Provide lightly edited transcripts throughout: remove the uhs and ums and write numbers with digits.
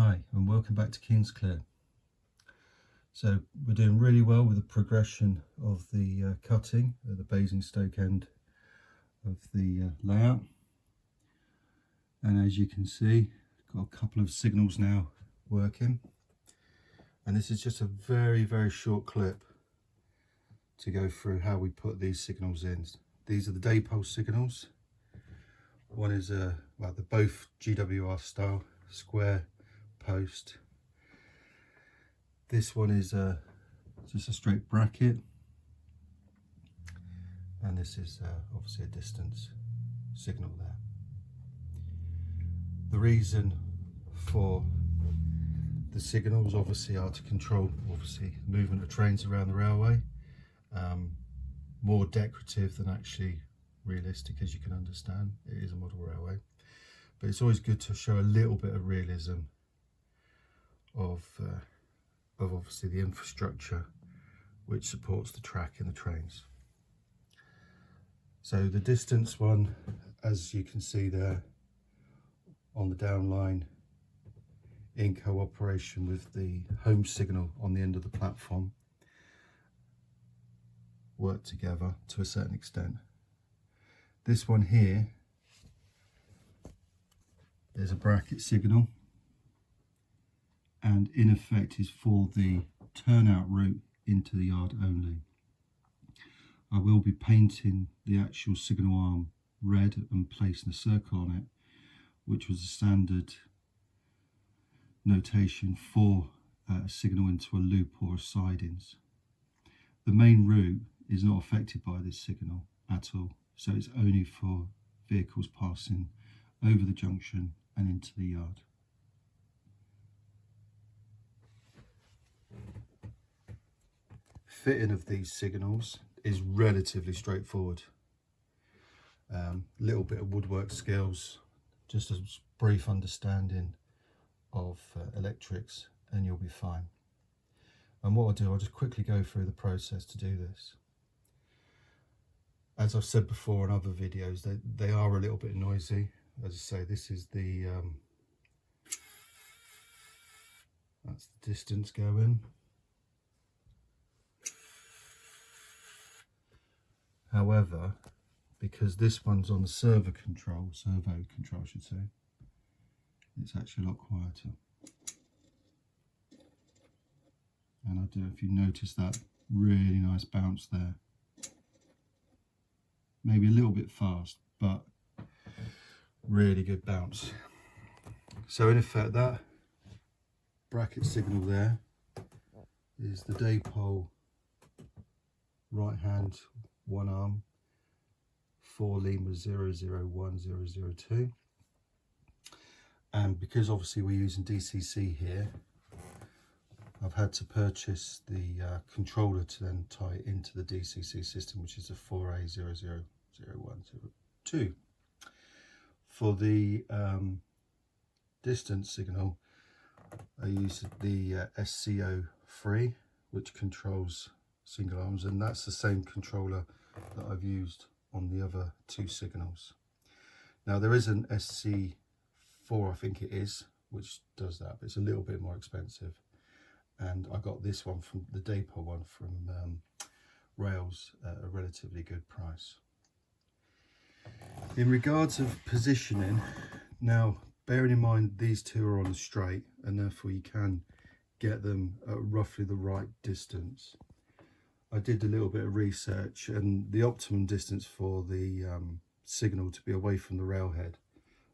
Hi and welcome back to Kingsclear. So we're doing really well with the progression of the cutting at the Basingstoke end of the layout, and as you can see, got a couple of signals now working, and this is just a very short clip to go through how we put these signals in. These are the Dapol signals. One is well, they're both GWR style square post. This one is just a straight bracket, and this is obviously a distance signal there. The reason for the signals obviously are to control movement of trains around the railway. More decorative than actually realistic, as you can understand. It is a model railway, but it's always good to show a little bit of realism of obviously the infrastructure which supports the track and the trains. So the distance one, as you can see there on the downline, in cooperation with the home signal on the end of the platform, work together to a certain extent. This one here, there's a bracket signal, and in effect is for the turnout route into the yard only. I will be painting the actual signal arm red and placing a circle on it, which was a standard notation for a signal into a loop or a sidings. The main route is not affected by this signal at all, so it's only for vehicles passing over the junction and into the yard. Fitting of these signals is relatively straightforward. Little bit of woodwork skills, just a brief understanding of electrics, and you'll be fine. And what I'll do, I'll just quickly go through the process to do this. As I've said before in other videos, they are a little bit noisy. As I say, this is the that's the distance going. However, because this one's on the servo control, I should say, it's actually a lot quieter. And I don't know if you notice that really nice bounce there. Maybe a little bit fast, but really good bounce. So in effect, that bracket signal there is the Dapol right hand one arm for Lima 001002, and because obviously we're using DCC here, I've had to purchase the controller to then tie it into the DCC system, which is a 4A000102. For the distance signal, I use the SCO3, which controls single arms, and that's the same controller that I've used on the other two signals. Now there is an SC4, I think it is, which does that, but it's a little bit more expensive. And I got this one from the Dapol one from Rails at a relatively good price. In regards of positioning, now bearing in mind these two are on a straight, and therefore you can get them at roughly the right distance. I did a little bit of research, and the optimum distance for the signal to be away from the railhead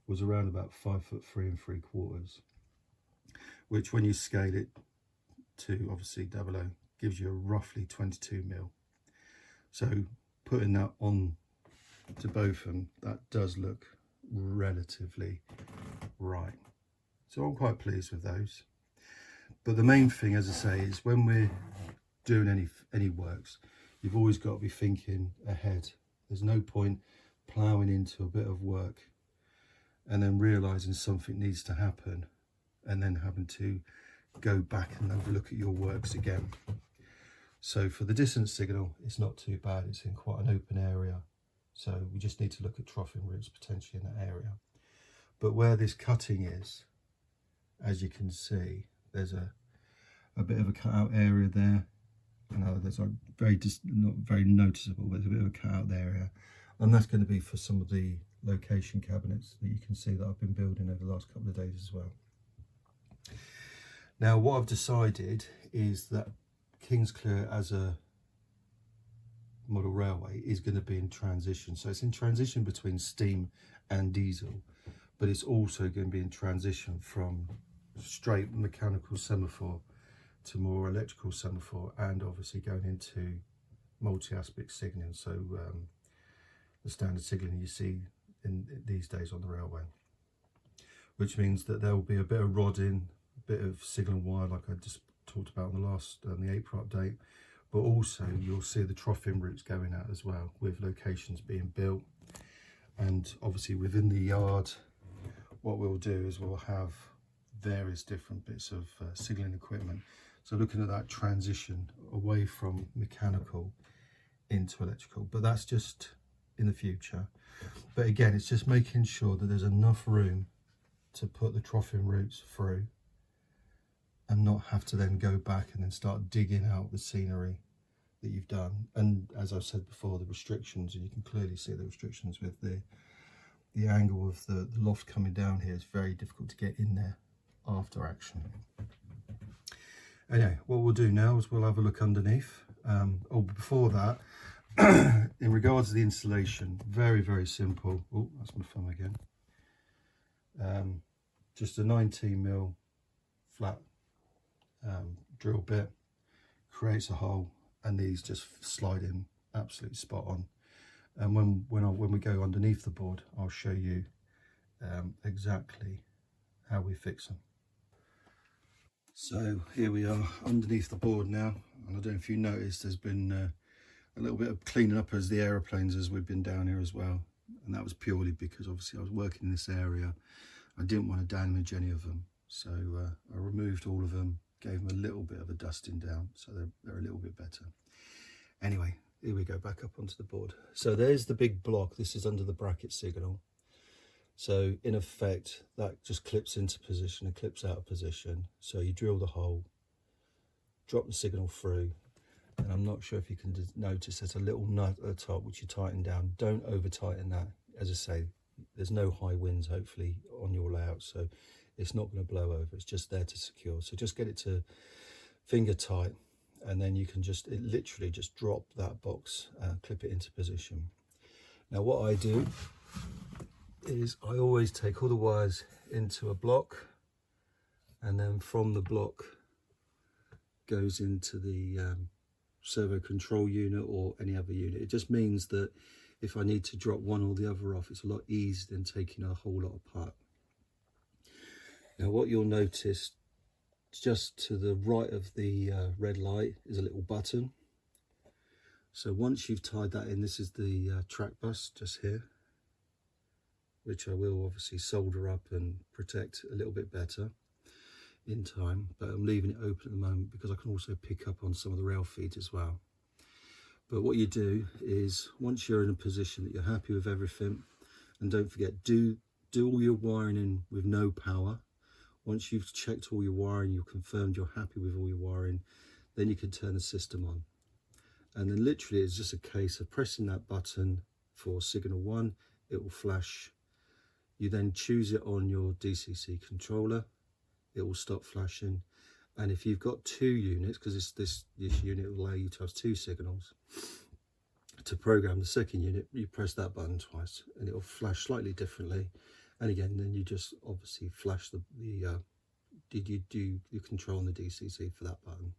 was around about 5'3 3/4, which when you scale it to obviously 00 gives you a roughly 22 mil. So putting that on to both of them, that does look relatively right. So I'm quite pleased with those. But the main thing, as I say, is when we're doing any works, you've always got to be thinking ahead. There's no point ploughing into a bit of work and then realizing something needs to happen and then having to go back and have a look at your works again. So for the distance signal, it's not too bad. It's in quite an open area, so we just need to look at troughing routes potentially in that area. But where this cutting is, as you can see, there's a bit of a cutout area there. I know there's a not very noticeable, but there's a bit of a cutout area, and that's going to be for some of the location cabinets that you can see that I've been building over the last couple of days as well. Now what I've decided is that Kingsclear as a model railway is going to be in transition. So it's in transition between steam and diesel, but it's also going to be in transition from straight mechanical semaphore to more electrical semaphore, and obviously going into multi-aspect signalling. So the standard signalling you see in these days on the railway, which means that there will be a bit of rodding, a bit of signal wire like I just talked about in the last the April update, but also you'll see the troughing routes going out as well, with locations being built. And obviously within the yard, what we'll do is we'll have various different bits of signalling equipment. So looking at that transition away from mechanical into electrical, but that's just in the future. But again, it's just making sure that there's enough room to put the troughing routes through and not have to then go back and then start digging out the scenery that you've done. And as I've said before, the restrictions, and you can clearly see the restrictions with the angle of the loft coming down here, is very difficult to get in there after action. Anyway, what we'll do now is we'll have a look underneath. Before that, in regards to the installation, very simple. Oh, that's my thumb again. Just a 19mm flat drill bit creates a hole, and these just slide in absolutely spot on. And when we go underneath the board, I'll show you exactly how we fix them. So here we are underneath the board now, and I don't know if you noticed, there's been a little bit of cleaning up as the aeroplanes as we've been down here as well, and that was purely because obviously I was working in this area. I didn't want to damage any of them, so I removed all of them, gave them a little bit of a dusting down, so they're a little bit better. Anyway, here we go, back up onto the board. So there's the big block. This is under the bracket signal. So in effect, that just clips into position and clips out of position. So you drill the hole, drop the signal through, and I'm not sure if you can notice there's a little nut at the top which you tighten down. Don't over tighten that. As I say, there's no high winds hopefully on your layout, so it's not going to blow over. It's just there to secure. So just get it to finger tight, and then you can literally just drop that box, clip it into position. Now what I do is I always take all the wires into a block, and then from the block goes into the servo control unit or any other unit. It just means that if I need to drop one or the other off, it's a lot easier than taking a whole lot apart. Now what you'll notice, just to the right of the red light is a little button. So once you've tied that in, this is the track bus just here, which I will obviously solder up and protect a little bit better in time, but I'm leaving it open at the moment because I can also pick up on some of the rail feeds as well. But what you do is, once you're in a position that you're happy with everything, and don't forget, do all your wiring in with no power. Once you've checked all your wiring, you've confirmed you're happy with all your wiring, then you can turn the system on. And then literally it's just a case of pressing that button for signal 1, it will flash. You then choose it on your DCC controller, it will stop flashing. And if you've got 2 units, because this unit will allow you to have 2 signals, to program the second unit, you press that button twice and it will flash slightly differently. And again, then you just obviously flash did you do your control on the DCC for that button.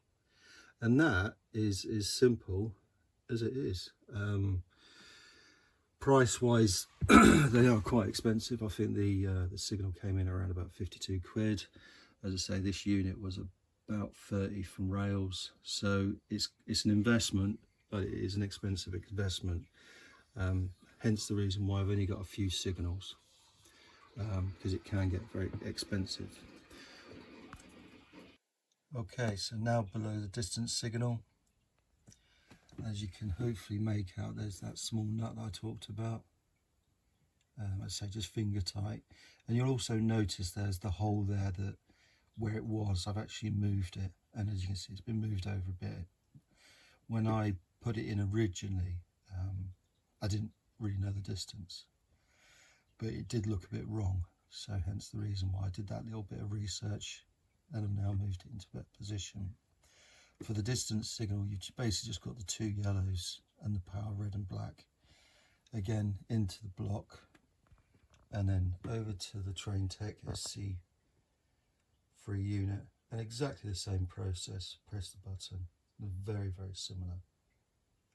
And that is as simple as it is. Price wise, they are quite expensive. I think the signal came in around about 52 quid. As I say, this unit was about 30 from Rails, so it's an investment, but it is an expensive investment. Hence the reason why I've only got a few signals, because it can get very expensive. Okay, so now below the distance signal, as you can hopefully make out, there's that small nut that I talked about. I'd say just finger tight, and you'll also notice there's the hole there that where it was, I've actually moved it, and as you can see, it's been moved over a bit. When I put it in originally, I didn't really know the distance, but it did look a bit wrong, so hence the reason why I did that little bit of research and have now moved it into that position. For the distance signal, you've basically just got the two yellows and the power red and black, again into the block, and then over to the Train Tech SC3 unit, and exactly the same process. Press the button, very similar,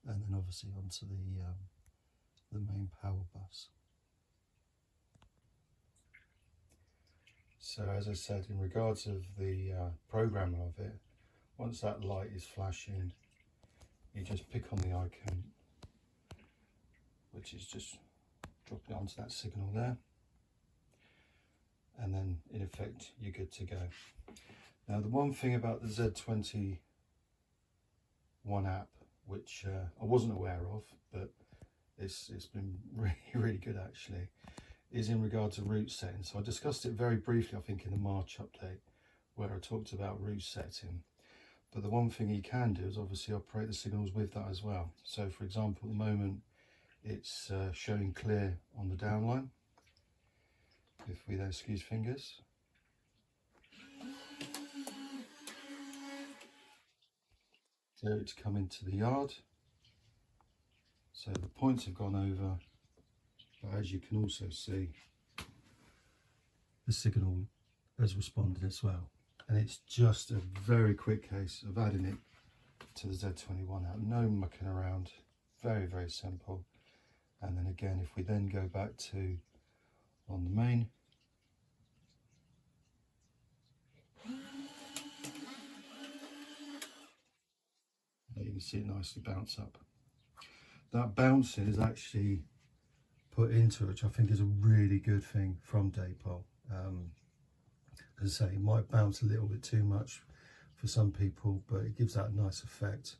and then obviously onto the main power bus. So as I said, in regards of the programming of it, once that light is flashing, you just pick on the icon, which is just dropping onto that signal there, and then in effect you're good to go. Now the one thing about the Z21 app, which I wasn't aware of, but it's been really good actually, is in regard to route setting. So I discussed it very briefly, I think, in the March update, where I talked about route setting. But the one thing you can do is obviously operate the signals with that as well. So for example, at the moment it's showing clear on the downline. If we then excuse fingers, there it's come into the yard. So the points have gone over, but as you can also see, the signal has responded as well. And it's just a very quick case of adding it to the Z21 app. No mucking around, very simple. And then again, if we then go back to on the main, you can see it nicely bounce up. That bouncing is actually put into it, which I think is a really good thing from Dapol. As I say, it might bounce a little bit too much for some people, but it gives that nice effect.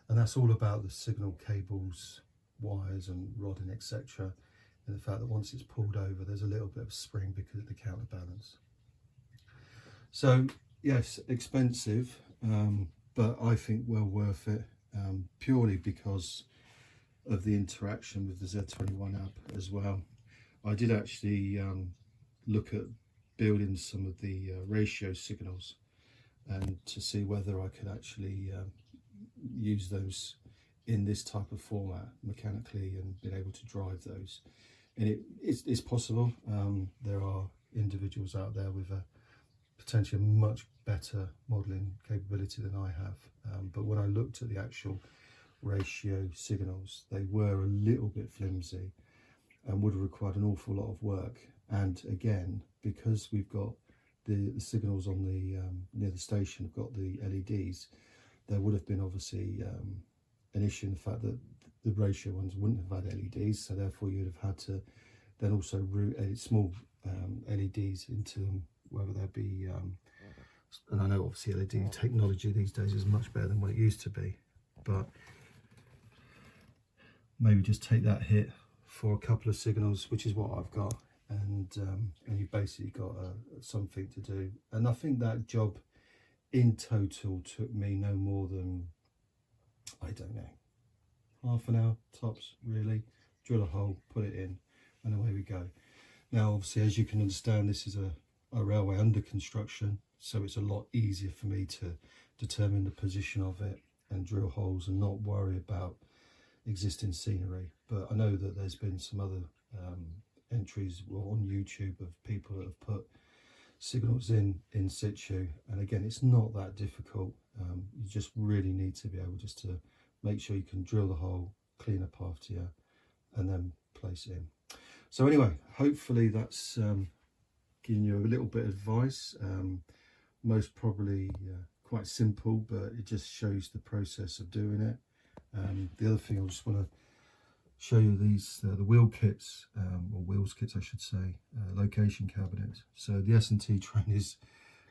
And that's all about the signal cables, wires and rodding, etc. And the fact that once it's pulled over, there's a little bit of spring because of the counterbalance. So yes, expensive, but I think well worth it, purely because of the interaction with the Z21 app as well. I did actually look at building some of the ratio signals and to see whether I could actually use those in this type of format mechanically and been able to drive those. And it's possible. There are individuals out there with a potentially much better modelling capability than I have. But when I looked at the actual ratio signals, they were a little bit flimsy and would have required an awful lot of work. And again, because we've got the signals on the near the station have got the LEDs, there would have been obviously an issue in the fact that the ratio ones wouldn't have had LEDs, so therefore you'd have had to then also route small LEDs into them, whether there be and I know obviously LED technology these days is much better than what it used to be, but maybe just take that hit for a couple of signals, which is what I've got, and you've basically got something to do. And I think that job in total took me no more than, I don't know, half an hour tops really. Drill a hole, put it in, and away we go. Now obviously, as you can understand, this is a railway under construction, so it's a lot easier for me to determine the position of it and drill holes and not worry about existing scenery. But I know that there's been some other entries on YouTube of people that have put signals in situ, and again, it's not that difficult. You just really need to be able just to make sure you can drill the hole, clean up after you, and then place it in. So anyway, hopefully that's giving you a little bit of advice. Most probably quite simple, but it just shows the process of doing it. The other thing I just want to show you, these the wheel kits, or wheels kits I should say, location cabinets. So the S&T train is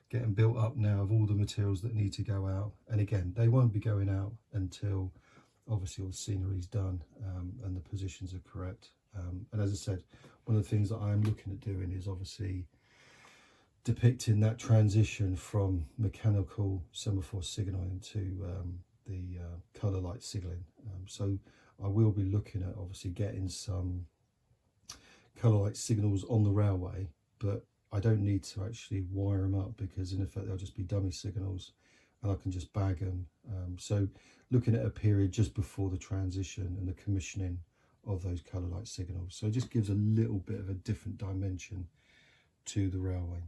getting built up now of all the materials that need to go out, and again, they won't be going out until obviously all the scenery is done and the positions are correct. And as I said, one of the things that I am looking at doing is obviously depicting that transition from mechanical semaphore signalling to the colour light signalling. So I will be looking at obviously getting some colour light signals on the railway, but I don't need to actually wire them up, because in effect they'll just be dummy signals and I can just bag them. So looking at a period just before the transition and the commissioning of those colour light signals. So it just gives a little bit of a different dimension to the railway.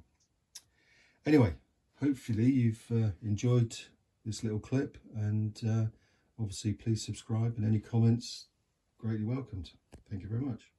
Anyway, hopefully you've enjoyed this little clip, and obviously please subscribe, and any comments greatly welcomed. Thank you very much.